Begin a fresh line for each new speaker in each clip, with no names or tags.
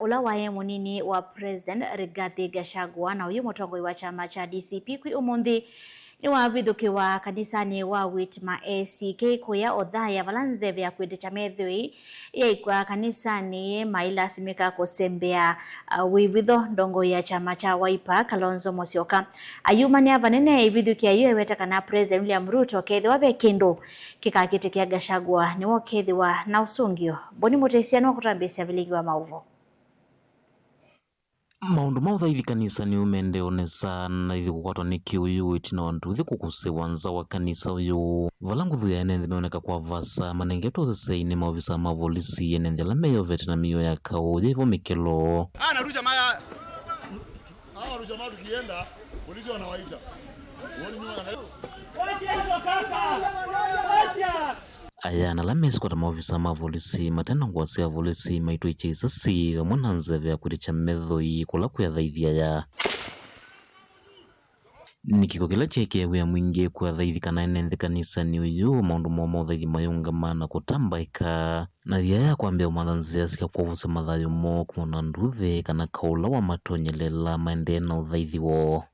Ula wae Munini wa President Rigathi Gachagua na uyu Mutongoi wa chama cha DCP kwi umuthi Niwavithukiwa Kanisani wa Witima ACK Kuya Othaya Vala Nzeve ya Kwitikya methoi Yekw'a Kanisani mailasimika kusembea wivitho ndongo ya chama cha Wiper Kalonzo Musyoka ayumani avanene ivithukia iyo ewetakana President William Ruto kethiwa be kindu kikakitikia Gachagua niwo kethiwa na usungio boni mutesiano kutambisia viligi wa mauvo.
Maundu mauthaithi kanisa ni umende onesa na ithi kukwatwa ni kiuyu itina wa ntuthi kukusiwa nza wa kanisa uyu vala nguthu ya enenthi meoneka kwa vasa manengetwa utheseini maovisa ma volisi enenthi ala meyovete na miyo ya kau yaivo mikelo
narusha maya rusha maya tukienda polisi wanawaita
ayana la mesi kwa maovisa ma volisi matena ngwasi ya volisi maitwa icha Isasi vamwe na Nzeve ya Kwitikya methoi kula kuyathaithia ya nikiko kila cheke ya mwingi kuyathaithi enenthi kanisa ni uyu maundu moma uthaithi mayungamana kutambaika na thia ya kwambia umathanzia sika kuvusa mathayo mo kumona nduthi kana kaula wa matonyelela maendee na uthaithi wo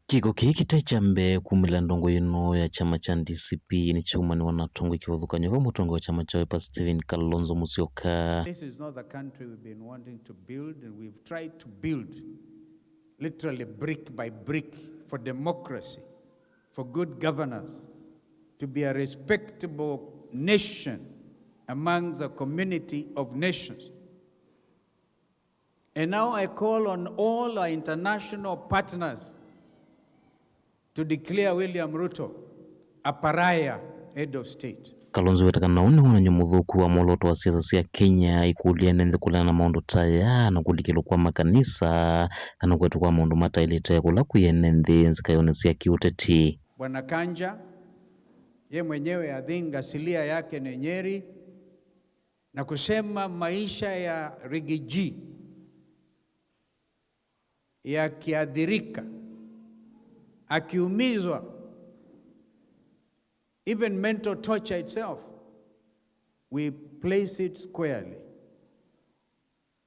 kiko kiki techambe kumila ndongo ino ya chama cha DCP ni chuma ni wanatongo Kivuthukiwa kwa Mutongoi wa chama cha Wiper Kalonzo Musyoka.
This is not the country we've been wanting to build, and we've tried to build literally brick by brick for democracy, for good governance, to be a respectable nation amongst a community of nations. And now I call on all our international partners to declare William Ruto a pariah head of state.
Kalonzo wetakana uni wana muthuku wa moloto wa siasa cia Kenya ikulia nenthi kulana na maundu taya na kulikilo kwa makanisa kana kwetu kwa maundu matailite kula kuyenenthi nzikayone cia kiuteti.
Bwana Kanja ye mwenyewe adhinga asilia yake ni Nyeri na kusema maisha ya Rigiji yakiadhirika akiumizwa, even mental torture itself, we place it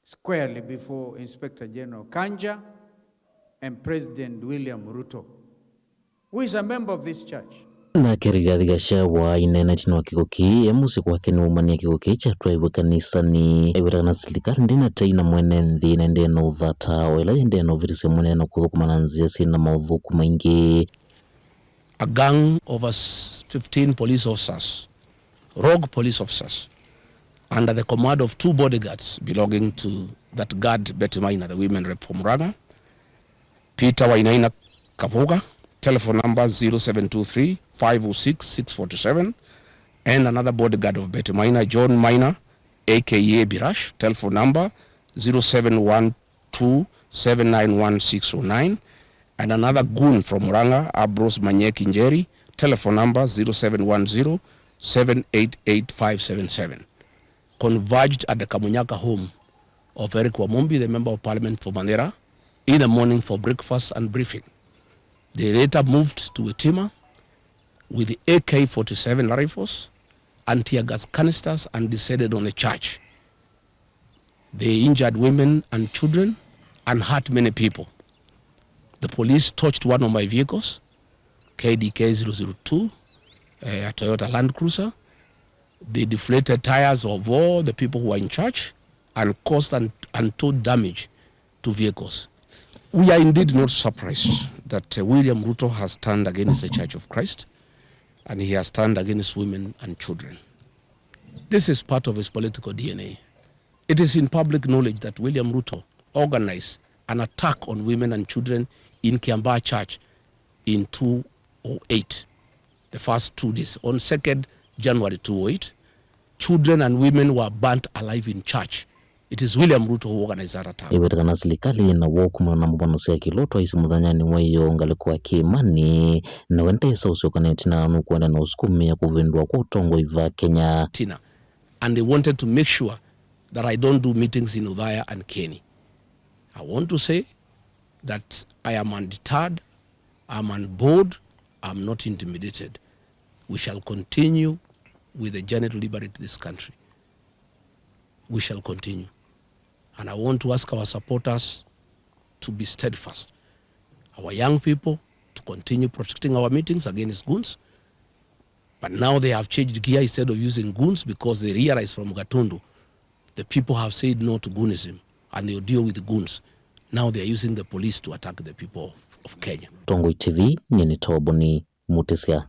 squarely before Inspector General Kanja and President William Ruto, who is a member of this church.
Na Rigathi Gachagua inena tino kikoki emusiku wake ni umania kikoki cha twaiwe kanisani ewetakana serikali ndina taina mwenenthi na ndena uthata wela ndena uvirisi mwenena kuthukumana nzia sina mauthuku maingi.
A gang of us 15 police officers, rogue police officers, under the command of 2 bodyguards belonging to that guard Betty Maina, the women rep from Ranga, Peter Wainaina Kapuga, telephone number 0723 506 647, and another bodyguard of Betty Maina, John Maina, aka Birash, telephone number 0712 791 609, and another goon from Ranga, Abros Manyeki Njeri, telephone number 0710 788 577, converged at the Kamunyaka home of Eric Wamumbi, the member of parliament for Mandera, in the morning for breakfast and briefing. They later moved to Witima with the AK-47 rifles and tear gas canisters and descended on the church. They injured women and children and hurt many people. The police touched one of my vehicles, KDK 002, a Toyota Land Cruiser. They deflated tires of all the people who were in church and caused untold damage to vehicles. We are indeed not surprised that William Ruto has turned against the Church of Christ, and he has turned against women and children. This is part of his political DNA. It is in public knowledge that William Ruto organized an attack on women and children in Kyama Church in 2008, the first 2 days. On 2nd January 2008, children and women were burnt alive in church. It is William Ruto who organized that attack.
Iwetakana serikali na wokumana na mbano cia kiloto isi muthanyani mwayo ngalikuwa kiimani na wente isa usiokaneti na nukuenda na usukumi ya kuvindua kwa Mutongoi va Kenya.
And they wanted to make sure that I don't do meetings in Othaya and Kenny. I want to say that I am undeterred, I'm on board, I'm not intimidated. We shall continue with the journey to liberate this country. we shall continue. And I want to ask our supporters to be steadfast. Our young people to continue protecting our meetings against goons. But now they have changed gear. Instead of using goons, because they realize from Gatundu, the people have said no to goonism and they'll deal with the goons. Now they are using the police to attack the people of Kenya.
Mutongoi TV, Nyeni Toboni, Mutisia.